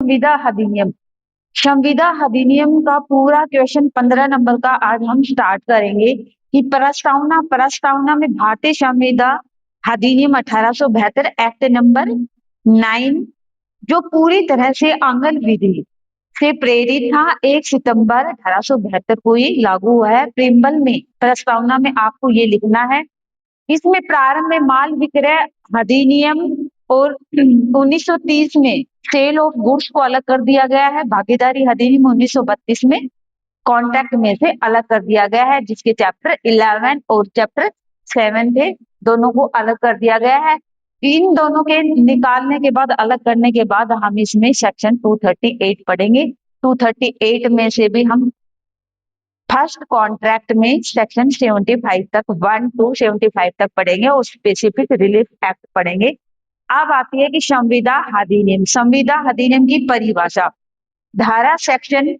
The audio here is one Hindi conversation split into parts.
संविदा अधिनियम। संविदा अधिनियम का पूरा क्वेश्चन 15 नंबर का आज हम स्टार्ट करेंगे कि प्रस्तावना में भारतीय संविदा अधिनियम 1872 एक्ट नंबर 9 जो पूरी तरह से आंगन विधि से प्रेरित था, 1 सितंबर 1872 को ये लागू हुआ है। प्रेम्बल में प्रस्तावना में आपको ये लिखना है, इसमें प्रारंभ में माल विक्रय अधिनियम और 1930 में सेल ऑफ गुड्स को अलग कर दिया गया है। भागीदारी अधिनियम 1932 में कॉन्ट्रैक्ट में से अलग कर दिया गया है, जिसके चैप्टर 11 और चैप्टर 7 थे, दोनों को अलग कर दिया गया है। इन दोनों के निकालने के बाद, अलग करने के बाद हम इसमें सेक्शन 238 पढ़ेंगे। 238 में से भी हम फर्स्ट कॉन्ट्रैक्ट में सेक्शन 75 तक 1 to 75 तक पढ़ेंगे और स्पेसिफिक रिलीफ एक्ट पढ़ेंगे। अब आती है कि संविदा अधिनियम। संविदा अधिनियम की परिभाषा, धारा सेक्शन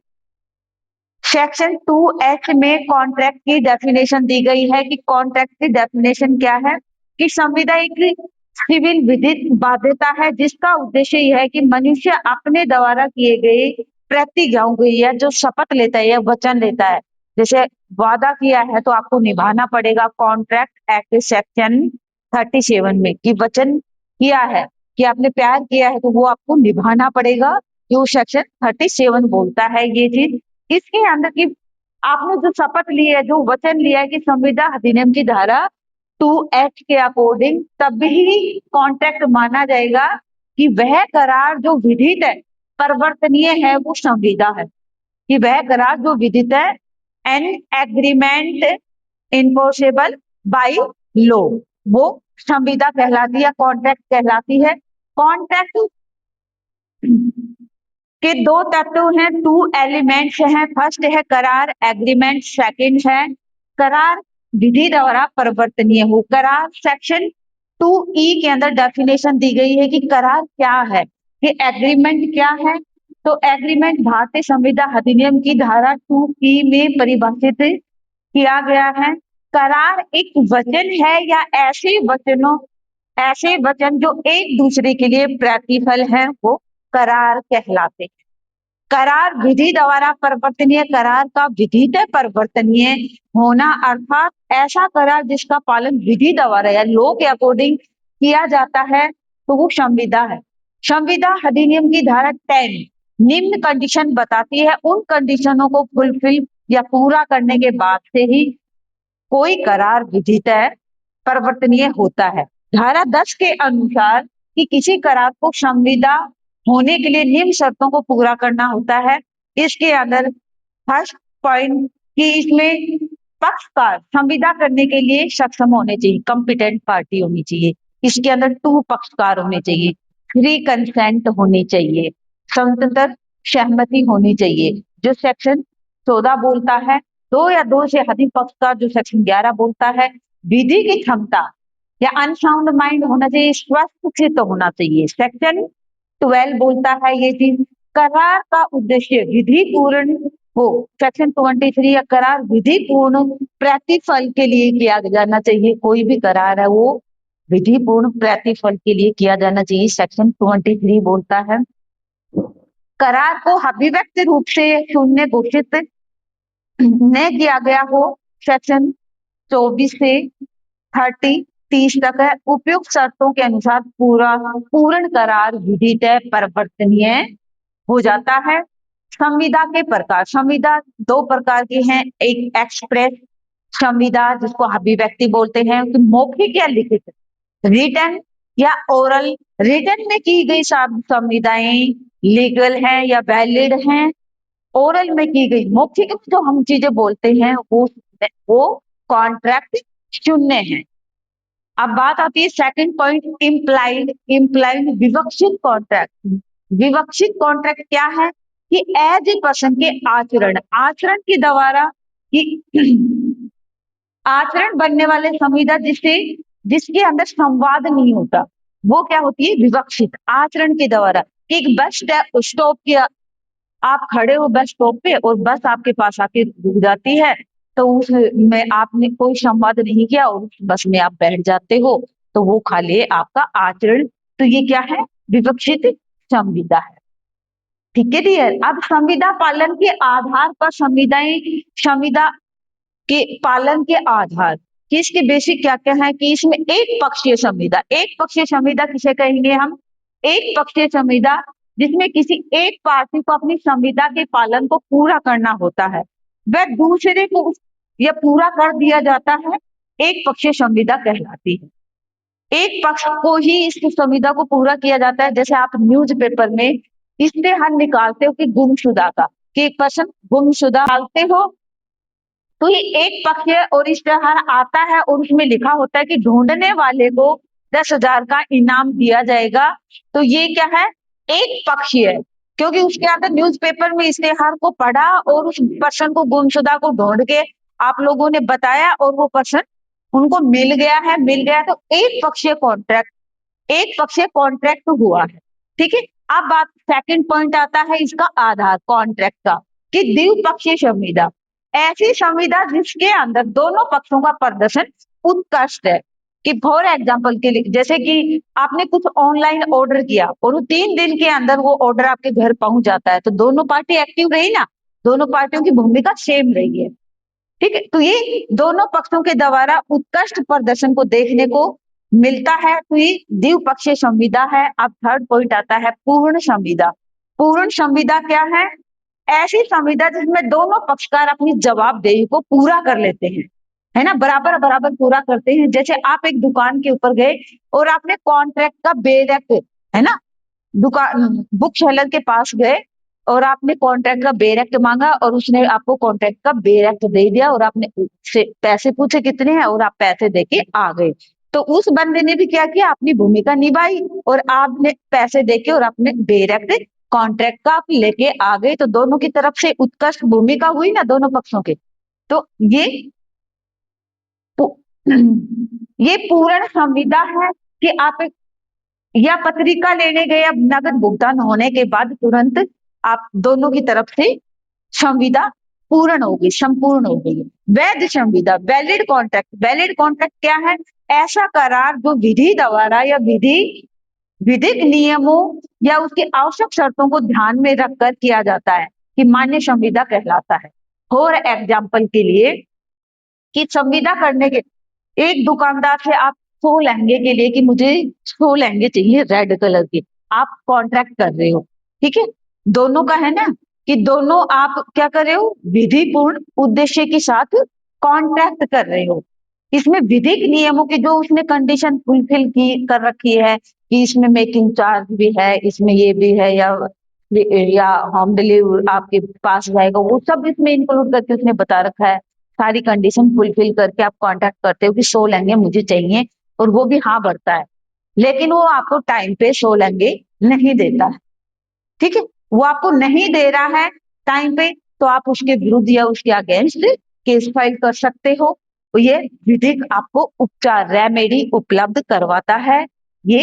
2H में कॉन्ट्रैक्ट की डेफिनेशन दी गई है कि कॉन्ट्रैक्ट की डेफिनेशन क्या है कि संविदा एक सिविल विधिक बाध्यता है जिसका उद्देश्य यह है कि मनुष्य अपने द्वारा किए गए प्रतिज्ञाओं को या जो शपथ लेता है या वचन लेता है, जैसे वादा किया है तो आपको निभाना पड़ेगा। कॉन्ट्रैक्ट एक्ट सेक्शन 37 में कि वचन किया है कि आपने प्यार किया है तो वो आपको निभाना पड़ेगा, जो सेक्शन 37 बोलता है ये चीज। इसके अंदर की आपने जो शपथ ली है, जो वचन लिया है कि संविदा अधिनियम की धारा 2H के अकॉर्डिंग तभी कॉन्ट्रैक्ट माना जाएगा कि वह करार जो विधित है, परिवर्तनीय है, वो संविदा है। कि वह करार जो विधित है, an agreement enforceable by law, वो संविदा कहलाती है, कॉन्ट्रैक्ट कहलाती है। कॉन्ट्रैक्ट के दो तत्व हैं, 2 एलिमेंट्स हैं। फर्स्ट है करार, एग्रीमेंट। सेकंड है करार विधि द्वारा परिवर्तनीय हो। करार सेक्शन 2E के अंदर डेफिनेशन दी गई है कि करार क्या है, कि एग्रीमेंट क्या है। तो एग्रीमेंट भारतीय संविदा अधिनियम की धारा 2E में परिभाषित किया गया है। करार एक वचन है या ऐसे वचन जो एक दूसरे के लिए प्रतिफल है, वो करार कहलाते हैं। करार विधि द्वारा परिवर्तनीय, करार का विधित परिवर्तनीय होना, अर्थात ऐसा करार जिसका पालन विधि द्वारा या लॉ के अकॉर्डिंग किया जाता है, तो वो संविदा है। संविदा अधिनियम की धारा 10 निम्न कंडीशन बताती है, उन कंडीशनों को फुलफिल या पूरा करने के बाद से ही कोई करार विधित परिवर्तनीय होता है। धारा 10 के अनुसार कि किसी करार को संविदा होने के लिए निम्न शर्तों को पूरा करना होता है। इसके अंदर फर्स्ट पॉइंट कि इसमें पक्षकार संविदा करने के लिए सक्षम होने चाहिए, कॉम्पिटेंट पार्टी होनी चाहिए। इसके अंदर 2 पक्षकार होने चाहिए, 3 कंसेंट होनी चाहिए, स्वतंत्र सहमति होनी चाहिए, जो सेक्शन 14 बोलता है। 2 या 2 से अधिक पक्षकार, जो सेक्शन 11 बोलता है। विधि की क्षमता या अनसाउंड माइंड होना चाहिए, स्वस्थ चित्त होना चाहिए, सेक्शन 12 बोलता है ये चीज। करार का उद्देश्य विधि पूर्ण हो, सेक्शन 23। या करार विधि पूर्ण प्रतिफल के लिए किया जाना चाहिए, कोई भी करार है वो विधि पूर्ण प्रतिफल के लिए किया जाना चाहिए, सेक्शन 23 बोलता है। करार को अभिव्यक्त रूप से शून्य घोषित न किया गया हो, सेक्शन 24 से 30 तक है। उपयुक्त शर्तों के अनुसार पूर्ण करार विधित परिवर्तनीय हो जाता है। संविदा के प्रकार, संविदा 2 प्रकार की हैं, एक एक्सप्रेस संविदा जिसको अभिव्यक्ति बोलते हैं, मौखिक या लिखित, रिटन या ओरल। रिटन में की गई संविदाएं लीगल हैं या वैलिड हैं। ओरल में की गई, मौखिक जो हम चीजें बोलते हैं वो कॉन्ट्रैक्ट शून्य है। अब बात आती है सेकंड पॉइंट, इम्प्लाइड विवक्षित कॉन्ट्रैक्ट। विवक्षित कॉन्ट्रैक्ट क्या है कि एज ए पर्सन के आचरण के द्वारा कि आचरण बनने वाले संविदा जिसके अंदर संवाद नहीं होता, वो क्या होती है, विवक्षित। आचरण के द्वारा एक बस स्टॉप किया, आप खड़े हो बस स्टॉप पे और बस आपके पास आके रुक जाती है, तो उसमें आपने कोई संवाद नहीं किया और उस बस में आप बैठ जाते हो, तो वो खाली आपका आचरण। तो ये क्या है, विवक्षित संविदा है। ठीक है डियर। अब संविदा पालन के आधार पर संविदा के पालन के आधार कि इसके बेसिक क्या क्या है कि इसमें एक पक्षीय संविदा किसे कहेंगे हम? एक पक्षीय संविदा जिसमें किसी एक पार्टी को अपनी संविदा के पालन को पूरा करना होता है, वह दूसरे को यह पूरा कर दिया जाता है, एक पक्षीय संविदा कहलाती है। एक पक्ष को ही इस संविदा को पूरा किया जाता है। जैसे आप न्यूज़पेपर में इश्तेहार निकालते हो कि गुमशुदा का, कि एक पर्सन गुमशुदा डालते हो, तो ये एक पक्ष है और इश्तेहार आता है और उसमें लिखा होता है कि ढूंढने वाले को 10,000 का इनाम दिया जाएगा। तो ये क्या है? एक पक्षीय है, क्योंकि उसके अंदर न्यूज़पेपर में इश्तेहार को पढ़ा और उस पर्सन को गुमशुदा को ढूंढ के आप लोगों ने बताया और वो पर्सन उनको मिल गया तो एक पक्षीय कॉन्ट्रैक्ट हुआ है। ठीक है। अब बात सेकंड पॉइंट आता है इसका आधार कॉन्ट्रैक्ट का, कि द्विपक्षीय संविदा ऐसी संविदा जिसके अंदर दोनों पक्षों का प्रदर्शन उत्कृष्ट है। कि फॉर एग्जाम्पल के लिए जैसे कि आपने कुछ ऑनलाइन ऑर्डर किया और वो 3 दिन के अंदर वो ऑर्डर आपके घर पहुंच जाता है, तो दोनों पार्टी एक्टिव रही ना, दोनों पार्टियों की भूमिका सेम रही है। ठीक है। तो ये दोनों पक्षों के द्वारा उत्कृष्ट प्रदर्शन को देखने को मिलता है, तो ये द्विपक्षीय संविदा है। अब थर्ड पॉइंट आता है पूर्ण संविदा। पूर्ण संविदा क्या है? ऐसी संविदा जिसमें दोनों पक्षकार अपनी जवाबदेही को पूरा कर लेते हैं, है ना, बराबर बराबर पूरा करते हैं। जैसे आप एक दुकान के ऊपर गए और आपने कॉन्ट्रैक्ट का बेरेक्ट, है ना, दुकान बुक सेलर के पास गए और आपने कॉन्ट्रैक्ट का बेरेक्ट मांगा और उसने आपको कॉन्ट्रैक्ट का बेरेक्ट दे दिया और आपने उससे पैसे पूछे कितने हैं और आप पैसे देके आ गए। तो उस बंदे ने भी क्या किया? अपनी भूमिका निभाई और आपने पैसे देके और अपने बेरेक्ट कॉन्ट्रैक्ट का आप लेके आ गए। तो दोनों की तरफ से उत्कृष्ट भूमिका हुई ना, दोनों पक्षों के। तो ये पूर्ण संविदा है कि आप या पत्रिका लेने गए, अब नगद भुगतान होने के बाद तुरंत आप दोनों की तरफ से संविदा पूर्ण हो गई, संपूर्ण हो गई। वैध संविदा वैलिड कॉन्ट्रैक्ट क्या है? ऐसा करार जो विधि द्वारा या विधिक नियमों या उसकी आवश्यक शर्तों को ध्यान में रखकर किया जाता है, कि मान्य संविदा कहलाता है। फॉर एग्जाम्पल के लिए कि संविदा करने के एक दुकानदार से आप 100 लहंगे के लिए कि मुझे 100 लहंगे चाहिए रेड कलर के, आप कॉन्ट्रैक्ट कर रहे हो। ठीक है। दोनों का है ना, कि दोनों आप क्या कर रहे हो? विधि पूर्ण उद्देश्य के साथ कॉन्ट्रैक्ट कर रहे हो। इसमें विधिक नियमों की जो उसने कंडीशन फुलफिल की कर रखी है, कि इसमें मेकिंग चार्ज भी है, इसमें ये भी है, या होम डिलीवरी आपके पास जाएगा, वो सब इसमें इंक्लूड करके उसने बता रखा है। सारी कंडीशन फुलफिल करके आप कांटेक्ट करते हो कि 100 लहंगे मुझे चाहिए, और वो भी हाँ भरता है, लेकिन वो आपको टाइम पे 100 लहंगे नहीं देता है। ठीक है। वो आपको नहीं दे रहा है टाइम पे, तो आप उसके विरुद्ध या उसके अगेंस्ट केस फाइल कर सकते हो। तो ये विधिक आपको उपचार रेमेडी उपलब्ध करवाता है। ये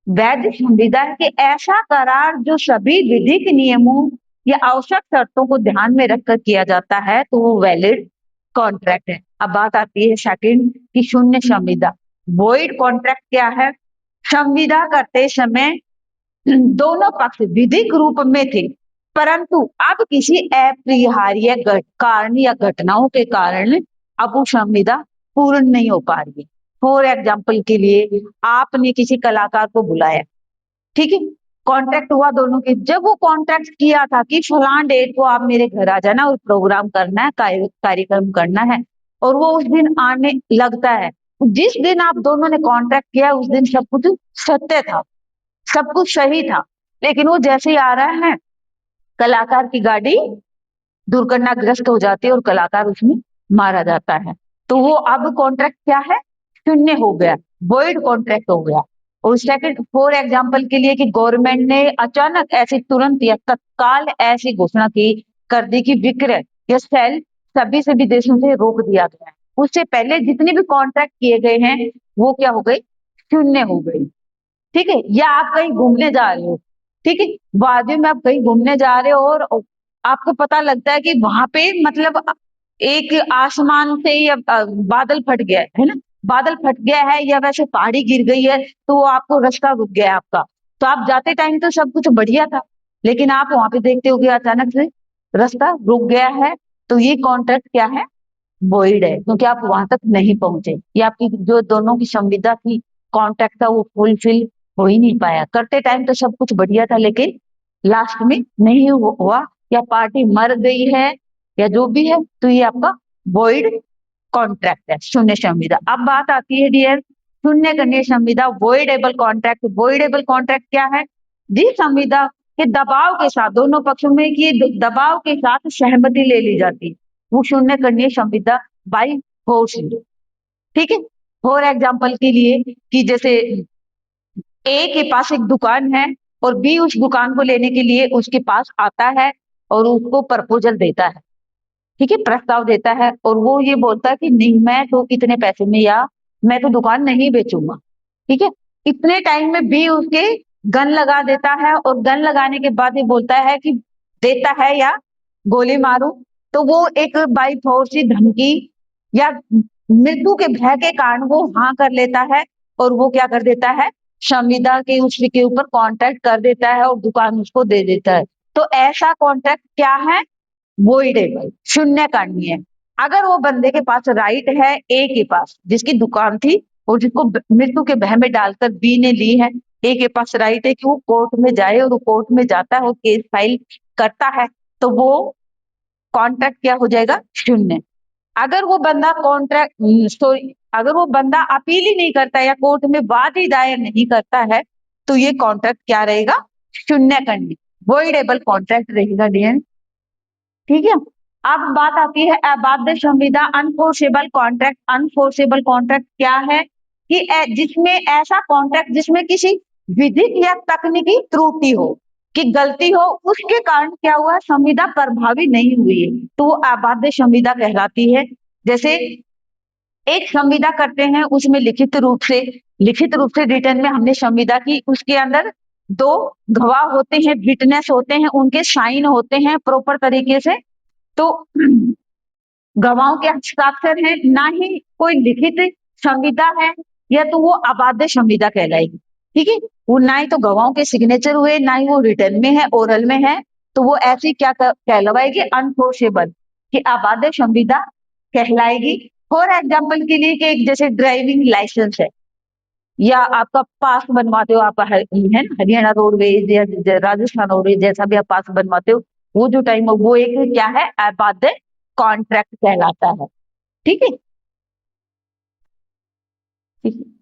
वैध संविदा है कि ऐसा करार जो सभी विधिक नियमों या आवश्यक शर्तों को ध्यान में रखकर किया जाता है, तो वो वैलिड कॉन्ट्रैक्ट है। अब बात आती है सेकंड की शून्य संविदा। वॉइड कॉन्ट्रैक्ट क्या है? संविदा करते समय दोनों पक्ष विधिक रूप में थे, परंतु अब किसी अपरिहार्य कारण या घटनाओं के कारण अब वो संविदा पूर्ण नहीं हो पा रही है। फॉर एग्जाम्पल के लिए आपने किसी कलाकार को बुलाया, ठीक है, कॉन्ट्रैक्ट हुआ दोनों के। जब वो कॉन्ट्रैक्ट किया था कि फलान डेट को आप मेरे घर आ जाना और प्रोग्राम करना है, कार्यक्रम करना है, और वो उस दिन आने लगता है, जिस दिन आप दोनों ने कॉन्ट्रैक्ट किया उस दिन सब कुछ सत्य था, सब कुछ सही था, लेकिन वो जैसे ही आ रहा है कलाकार की गाड़ी दुर्घटनाग्रस्त हो जाती है और कलाकार उसमें मारा जाता है। तो वो अब कॉन्ट्रैक्ट क्या है? शून्य हो गया, वॉइड कॉन्ट्रैक्ट हो गया। और सेकंड फॉर एग्जाम्पल के लिए कि गवर्नमेंट ने अचानक ऐसी तुरंत या तत्काल ऐसी घोषणा की कर दी कि विक्रय या सेल सभी देशों से रोक दिया गया है। उससे पहले जितने भी कॉन्ट्रैक्ट किए गए हैं वो क्या हो गए? शून्य हो गई। ठीक है। या आप कहीं घूमने जा रहे हो, ठीक है, वादियों में आप कहीं घूमने जा रहे हो और आपको पता लगता है कि वहां पे मतलब एक आसमान से या बादल फट गया है ना, बादल फट गया है या वैसे पहाड़ी गिर गई है, तो वो आपको रास्ता रुक गया है आपका। तो आप जाते टाइम तो सब कुछ बढ़िया था, लेकिन आप वहां पे देखते हो कि अचानक से रास्ता रुक गया है, तो ये कॉन्ट्रैक्ट क्या है, वॉइड है, क्योंकि आप वहां तक नहीं पहुंचे, या आपकी जो दोनों की संविदा थी, कॉन्ट्रैक्ट था, वो फुलफिल हो ही नहीं पाया। करते टाइम तो सब कुछ बढ़िया था, लेकिन लास्ट में नहीं हुआ, या पार्टी मर गई है, या जो भी है, तो ये आपका वॉइड कॉन्ट्रैक्ट है, शून्य संविदा। अब बात आती है डियर शून्य कन्या संविदा, वॉइडेबल कॉन्ट्रैक्ट। वॉइडेबल कॉन्ट्रैक्ट क्या है, जिस संविदा के दबाव के साथ दोनों पक्षों में की दबाव के साथ सहमति ले ली जाती, वो शून्य कन्या संविदा बाई फोर्स। ठीक है। फॉर एग्जाम्पल के लिए कि जैसे ए के पास एक दुकान है, और बी उस दुकान को लेने के लिए उसके पास आता है, और उसको प्रपोजल देता है, ठीक है, प्रस्ताव देता है, और वो ये बोलता है कि नहीं, मैं तो इतने पैसे में, या मैं तो दुकान नहीं बेचूंगा। ठीक है। इतने टाइम में बी उसके गन लगा देता है, और गन लगाने के बाद ये बोलता है कि देता है या गोली मारूं। तो वो एक बाई फोर्स धमकी या मृत्यु के भय के कारण वो हाँ कर लेता है, और वो क्या कर देता है, संविदा के उसके ऊपर कॉन्ट्रैक्ट कर देता है, और दुकान उसको दे देता है। तो ऐसा कॉन्ट्रैक्ट क्या है, वोइडेबल, शून्य करनी है। अगर वो बंदे के पास राइट है, ए के पास जिसकी दुकान थी, और जिसको मृत्यु के भय में डालकर बी ने ली है, ए के पास राइट है कि वो कोर्ट में जाए, और वो कोर्ट में जाता है, वो केस फाइल करता है, तो वो कॉन्ट्रैक्ट क्या हो जाएगा, शून्य। अगर वो बंदा कॉन्ट्रैक्ट सॉरी, अगर वो बंदा अपील ही नहीं करता, या कोर्ट में वाद ही दायर नहीं करता है, तो ये कॉन्ट्रैक्ट क्या रहेगा, शून्य करनी, वोइडेबल कॉन्ट्रैक्ट रहेगा डियर। ठीक है। अब बात आती है अबाध्य संविदा, अनफोर्सेबल कॉन्ट्रैक्ट। अनफोर्सेबल कॉन्ट्रैक्ट क्या है कि जिसमें ऐसा कॉन्ट्रैक्ट जिसमें किसी विधिक या तकनीकी त्रुटि हो, कि गलती हो, उसके कारण क्या हुआ, संविदा प्रभावी नहीं हुई है, तो वो अबाध्य संविदा कहलाती है। जैसे एक संविदा करते हैं, उसमें लिखित रूप से रिटर्न में हमने संविदा की, उसके अंदर दो गवाह होते हैं, विटनेस होते हैं, उनके साइन होते हैं प्रॉपर तरीके से, तो गवाहों के हस्ताक्षर हैं, ना ही कोई लिखित संविदा है, या तो वो अबाध्य संविदा कहलाएगी। ठीक है। वो ना ही तो गवाहों के सिग्नेचर हुए, ना ही वो रिटर्न में है, ओरल में है, तो वो ऐसी क्या कहलवाएगी, अनफोर्सेबल, कि अबाध्य संविदा कहलाएगी। फॉर एग्जाम्पल के लिए कि एक जैसे ड्राइविंग लाइसेंस है, या आपका पास बनवाते हो, आप है ना, हरियाणा रोडवेज या राजस्थान रोडवेज, जैसा भी आप पास बनवाते हो, वो जो टाइम हो, वो एक क्या है, अबाध्य कॉन्ट्रैक्ट कहलाता है। ठीक है। ठीक है।